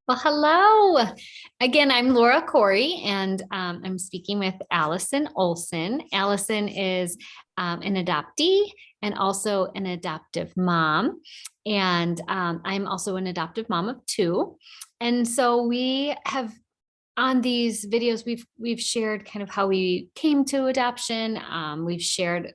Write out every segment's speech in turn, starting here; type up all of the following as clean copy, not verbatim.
Well, hello. Again, I'm Laura Khoury, and I'm speaking with Allison Olson. Allison is an adoptee and also an adoptive mom. And I'm also an adoptive mom of two. And so we have on these videos, we've shared kind of how we came to adoption. We've shared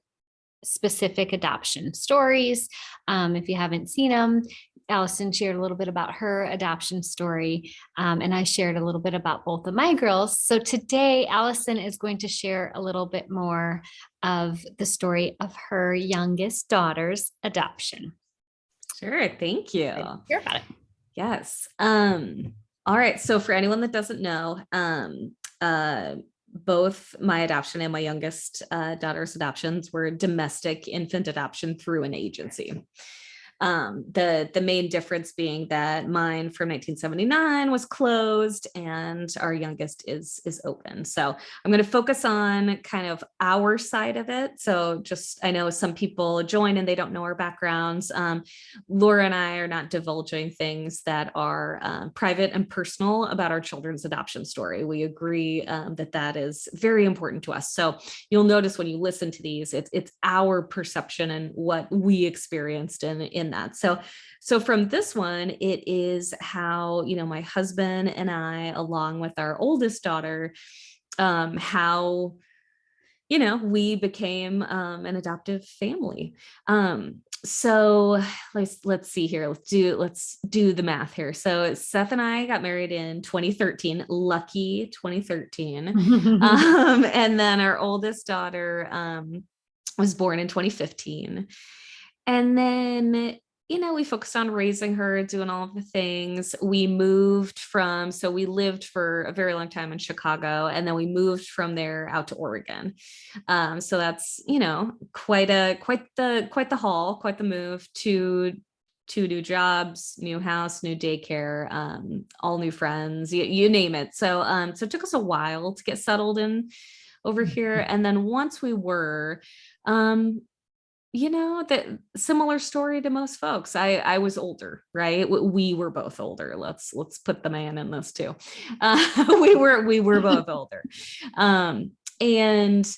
specific adoption stories. If you haven't seen them, Allison shared a little bit about her adoption story, and I shared a little bit about both of my girls. So today, Allison is going to share a little bit more of the story of her youngest daughter's adoption. Sure. Thank you. Hear about it. Yes. All right. So for anyone that doesn't know, both my adoption and my youngest daughter's adoptions were domestic infant adoption through an agency. The main difference being that mine from 1979 was closed and our youngest is open. So I'm going to focus on kind of our side of it. So just, I know some people join and they don't know our backgrounds. Laura and I are not divulging things that are private and personal about our children's adoption story. We agree that is very important to us. So you'll notice when you listen to these, it's our perception and what we experienced in that. So from this one, it is how, my husband and I, along with our oldest daughter, how, we became an adoptive family. So let's see here. Let's do the math here. So Seth and I got married in 2013, lucky 2013. And then our oldest daughter was born in 2015. And then, we focused on raising her, doing all of the things. We moved so we lived for a very long time in Chicago, and then we moved from there out to Oregon. So that's, quite the haul, quite the move to two new jobs, new house, new daycare, all new friends, you name it. So it took us a while to get settled in over here. And then once we were, that similar story to most folks. I was older, right? We were both older. Let's put the man in this too. We were both older. And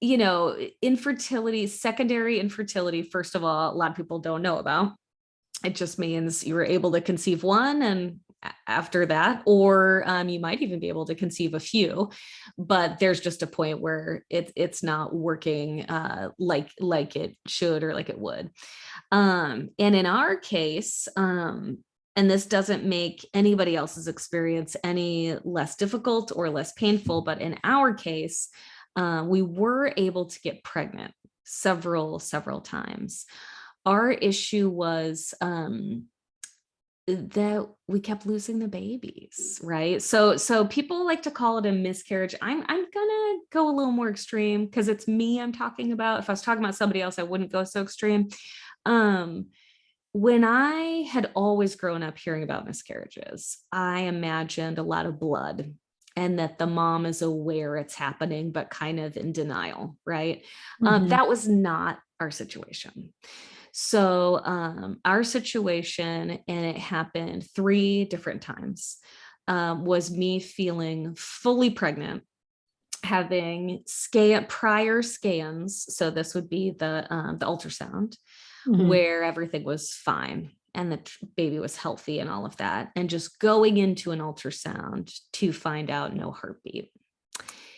infertility, secondary infertility, first of all, a lot of people don't know about. It just means you were able to conceive one, and after that, or you might even be able to conceive a few, but there's just a point where it's not working like it should or like it would. And in our case, and this doesn't make anybody else's experience any less difficult or less painful, but in our case, we were able to get pregnant several times. Our issue was that we kept losing the babies, right? So people like to call it a miscarriage. I'm gonna go a little more extreme because it's me I'm talking about. If I was talking about somebody else, I wouldn't go so extreme. When I had always grown up hearing about miscarriages, I imagined a lot of blood and that the mom is aware it's happening, but kind of in denial, right? That was not our situation. So our situation, and it happened 3 different times, was me feeling fully pregnant, having prior scans. So this would be the ultrasound, where everything was fine and the baby was healthy and all of that. And just going into an ultrasound to find out no heartbeat.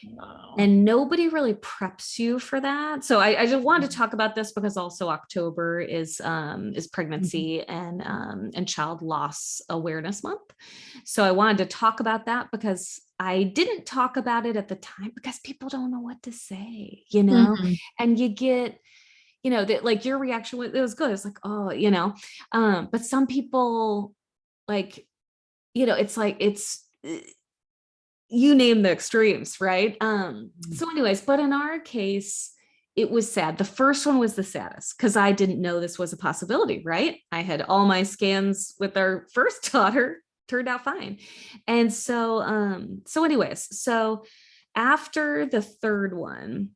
Wow. And nobody really preps you for that. So I just wanted to talk about this because also October is pregnancy and child loss awareness month. So I wanted to talk about that because I didn't talk about it at the time because people don't know what to say, and you get, that like your reaction it was good. It's like, oh, but some people like, it's like, you name the extremes, right? So anyways, but in our case, it was sad. The first one was the saddest because I didn't know this was a possibility, right? I had all my scans with our first daughter turned out fine. And so anyways, so after the third one,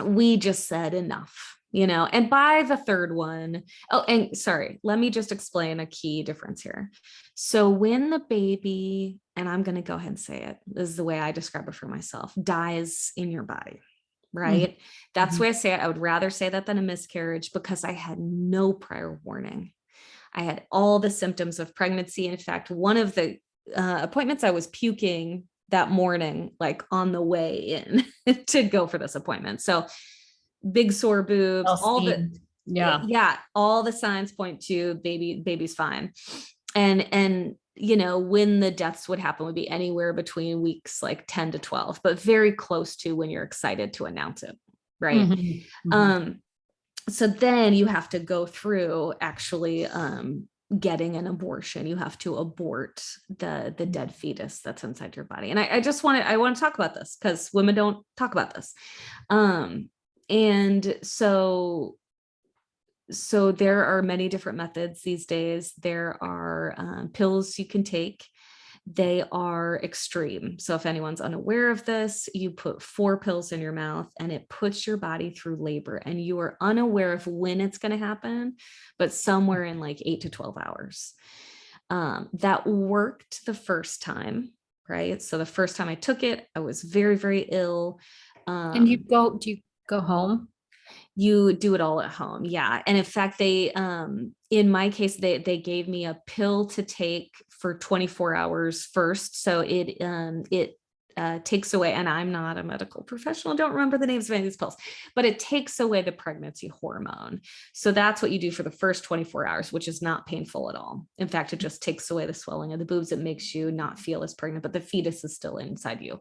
we just said enough. and by the third one, oh, and sorry, let me just explain a key difference here. So when the baby, and I'm going to go ahead and say it, this is the way I describe it for myself, dies in your body, right? That's why I say it. I would rather say that than a miscarriage, because I had no prior warning. I had all the symptoms of pregnancy. In fact, one of the appointments, I was puking that morning, like on the way in to go for this appointment. So big sore boobs, all the signs point to baby's fine. And when the deaths would happen would be anywhere between weeks like 10 to 12, but very close to when you're excited to announce it, right? So then you have to go through actually getting an abortion. You have to abort the dead fetus that's inside your body. And I want to talk about this because women don't talk about this. And so there are many different methods these days. There are pills you can take. They are extreme. So if anyone's unaware of this, you put 4 pills in your mouth and it puts your body through labor, and you are unaware of when it's going to happen, but somewhere in like 8 to 12 hours. That worked the first time, right? So the first time I took it, I was very, very ill. And do you go home? You do it all at home. Yeah. And in fact, they, in my case, they gave me a pill to take for 24 hours first. So it takes away, and I'm not a medical professional, don't remember the names of any of these pills, but it takes away the pregnancy hormone. So that's what you do for the first 24 hours, which is not painful at all. In fact, it just takes away the swelling of the boobs. It makes you not feel as pregnant, but the fetus is still inside you.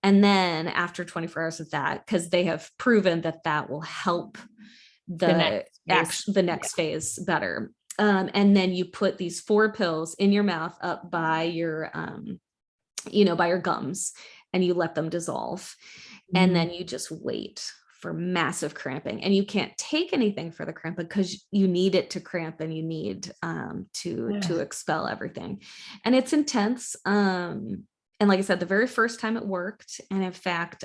And then after 24 hours of that, because they have proven that will help the next phase better. And then you put these 4 pills in your mouth up by your, by your gums, and you let them dissolve. And then you just wait for massive cramping, and you can't take anything for the cramp because you need it to cramp, and you need to expel everything. And it's intense. And like I said, the very first time it worked. And in fact,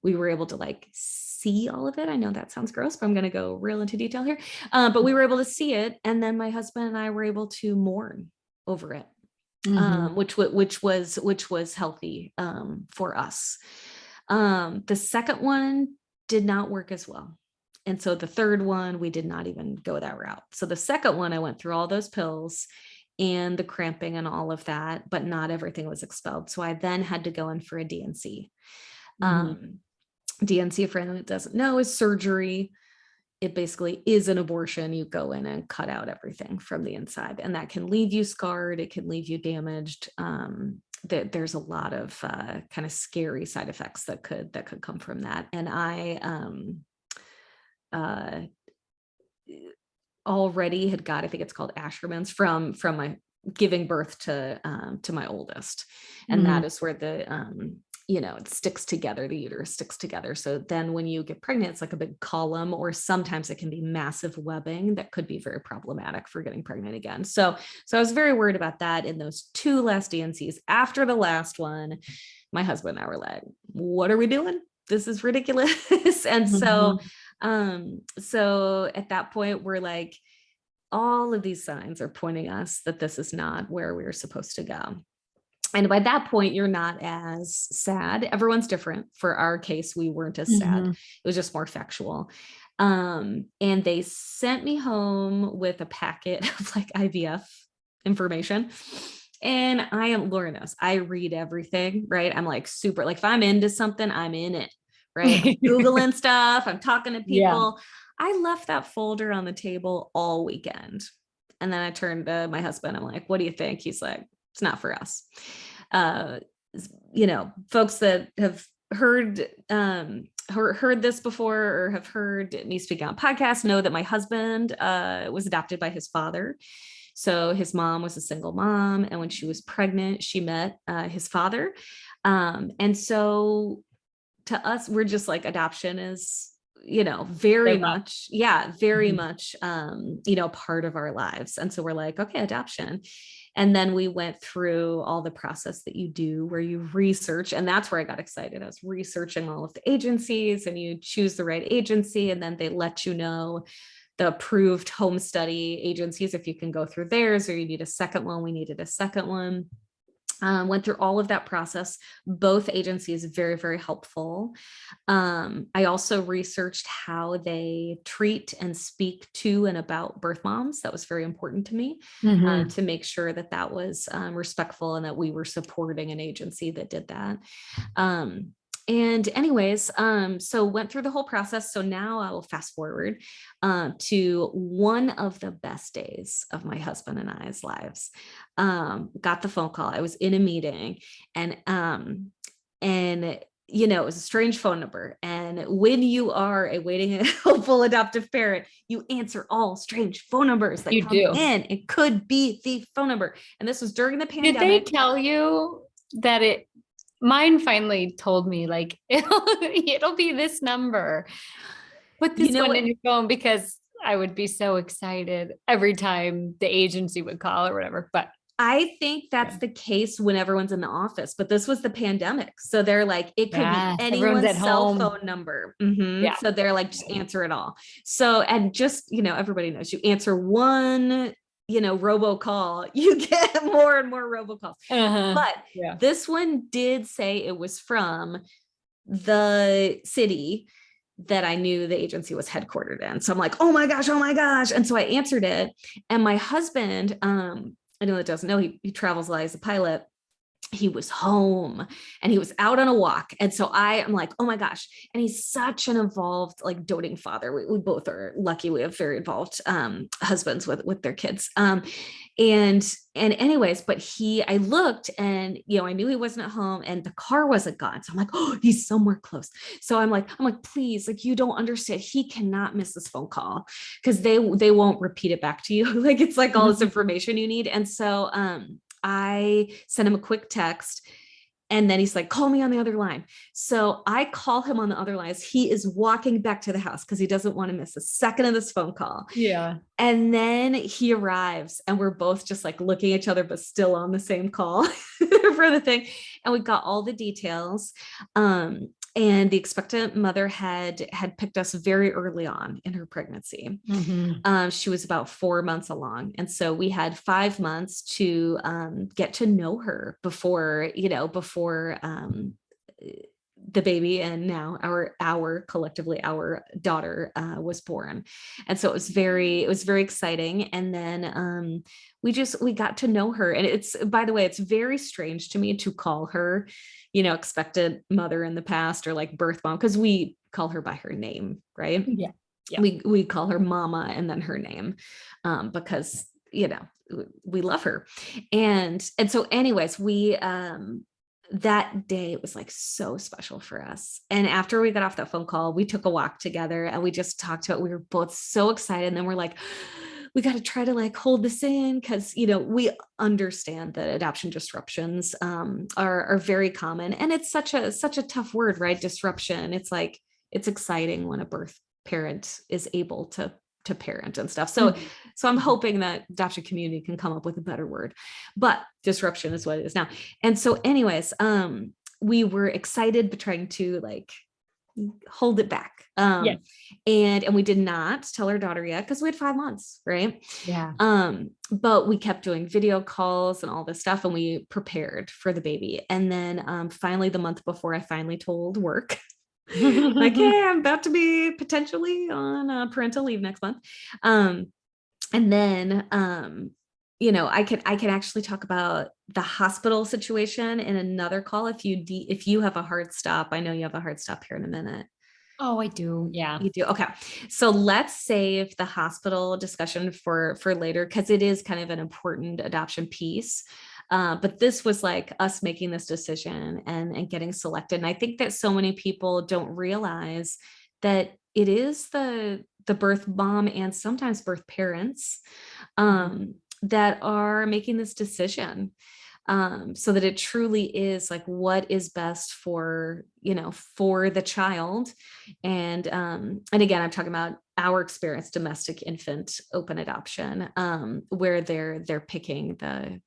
we were able to like see all of it. I know that sounds gross, but I'm going to go real into detail here. But we were able to see it. And then my husband and I were able to mourn over it, which was healthy for us. The second one did not work as well. And so the third one, we did not even go that route. So the second one, I went through all those pills and the cramping and all of that, but not everything was expelled. So I then had to go in for a DNC. DNC, for anyone that doesn't know, is surgery. It basically is an abortion. You go in and cut out everything from the inside, and that can leave you scarred. It can leave you damaged. There's a lot of kind of scary side effects that could come from that. And I already had got, I think it's called Asherman's from my giving birth to my oldest. And that is where the, it sticks together, the uterus sticks together. So then when you get pregnant, it's like a big column, or sometimes it can be massive webbing that could be very problematic for getting pregnant again. So I was very worried about that in those 2 last DNCs. After the last one, my husband and I were like, what are we doing? This is ridiculous. And so at that point, we're like, all of these signs are pointing us that this is not where we're supposed to go. And by that point, you're not as sad. Everyone's different. For our case, we weren't as sad. It was just more factual. And they sent me home with a packet of like IVF information. And Laura knows, I read everything, right? I'm like super, like if I'm into something, I'm in it, right? I'm Googling stuff, I'm talking to people. I left that folder on the table all weekend. And then I turned to my husband. I'm like, what do you think? He's like, it's not for us. Folks that have heard this before or have heard me speak on podcasts know that my husband was adopted by his father. So his mom was a single mom. And when she was pregnant, she met his father. And so to us, we're just like, adoption is very Live up. much, very Mhm. much, part of our lives. And so we're like, okay, adoption. And then we went through all the process that you do where you research. And that's where I got excited. I was researching all of the agencies, and you choose the right agency, and then they let you know the approved home study agencies if you can go through theirs, or you need a second one. We needed a second one. Went through all of that process. Both agencies very, very helpful. I also researched how they treat and speak to and about birth moms. That was very important to me, Mhm. to make sure that that was respectful, and that we were supporting an agency that did that. And anyways, so went through the whole process. So now I will fast forward to one of the best days of my husband and I's lives. Got the phone call. I was in a meeting, and it was a strange phone number. And when you are awaiting a hopeful adoptive parent, you answer all strange phone numbers that You come do. in. It could be the phone number. And this was during the Did they pandemic. tell you that mine finally told me like it'll be this number. Put You this know one what? in your phone, because I would be so excited every time the agency would call or whatever. But I think that's yeah, the case when everyone's in the office, but this was the pandemic. So they're like, it could be yeah, everyone's anyone's at cell home. phone number. Yeah. So they're like, just answer it all. So, and just, everybody knows, you answer one, robocall, you get more and more robocalls. Uh-huh. But Yeah. this one did say it was from the city that I knew the agency was headquartered in. So I'm like, oh my gosh, oh my gosh. And so I answered it. And my husband, I know that doesn't know, he travels a lot as a pilot. He was home and he was out on a walk. And so I'm like, oh my gosh. And he's such an involved, like, doting father. We both are lucky. We have very involved husbands with their kids. And anyways, but I looked, and, I knew he wasn't at home, and the car wasn't gone. So I'm like, oh, he's somewhere close. So I'm like, please, like, you don't understand. He cannot miss this phone call, because they won't repeat it back to you. Like, it's like all this information you need. And so, I sent him a quick text, and then he's like, call me on the other line. So I call him on the other line. He is walking back to the house because he doesn't want to miss a second of this phone call. Yeah. And then he arrives, and we're both just like looking at each other, but still on the same call for the thing. And we got all the details. And the expectant mother had picked us very early on in her pregnancy. Mhm. She was about 4 months along. And so we had 5 months to get to know her before the baby, and now our collectively our daughter was born. And so it was very exciting. And then we got to know her. And it's, by the way, it's very strange to me to call her, expectant mother in the past, or like birth mom, because we call her by her name, right? Yeah. Yeah. We call her mama and then her name, because we love her. And so anyways, we that day, it was like so special for us. And after we got off that phone call, we took a walk together, and we just talked about, we were both so excited. And then we're like, we got to try to like hold this in, because we understand that adoption disruptions are very common. And it's such a tough word, right? Disruption. It's like, it's exciting when a birth parent is able to parent and stuff. So Mhm. I'm hoping that adoption community can come up with a better word, but disruption is what it is now. And so anyways, we were excited, but trying to like hold it back. Yeah. And we did not tell our daughter yet, because we had 5 months, right? Yeah. But we kept doing video calls and all this stuff, and we prepared for the baby. And then finally, the month before, I finally told work, like, hey, I'm about to be potentially on parental leave next month. And then, I can actually talk about the hospital situation in another call if you have a hard stop. I know you have a hard stop here in a minute. Oh, I do. Yeah. You do. Okay. So let's save the hospital discussion for later, because it is kind of an important adoption piece. But this was like us making this decision and getting selected. And I think that so many people don't realize that it is the birth mom and sometimes birth parents Mhm. that are making this decision. so that it truly is like what is best for, for the child. And again, I'm talking about our experience, domestic infant open adoption, where they're picking the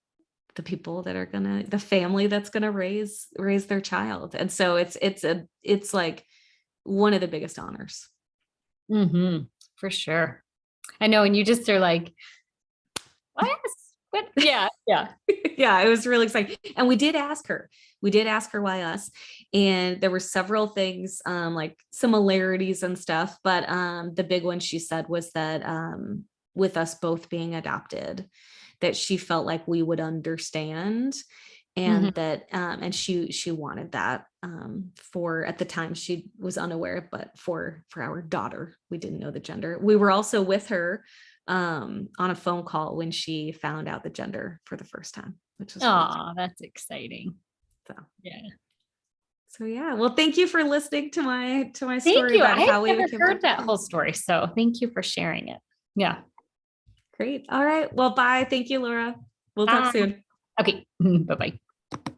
people that are the family that's gonna raise their child. And so it's like one of the biggest honors. For sure. I know. And you just are like, what? But yeah. Yeah, it was really exciting. And we did ask her why us. And there were several things, like similarities and stuff. But the big one she said was that with us both being adopted, that she felt like we would understand, and that and she wanted that for, at the time she was unaware, but for our daughter, we didn't know the gender. We were also with her on a phone call when she found out the gender for the first time, which was really Oh, that's exciting. so Yeah. so yeah. Well, thank you for listening to my Thank story you. about I how had we never became heard that adopted. whole story. So thank you for sharing it. Yeah. Great. All right. Well, bye. Thank you, Laura. We'll talk Bye. soon. Okay. Bye-bye.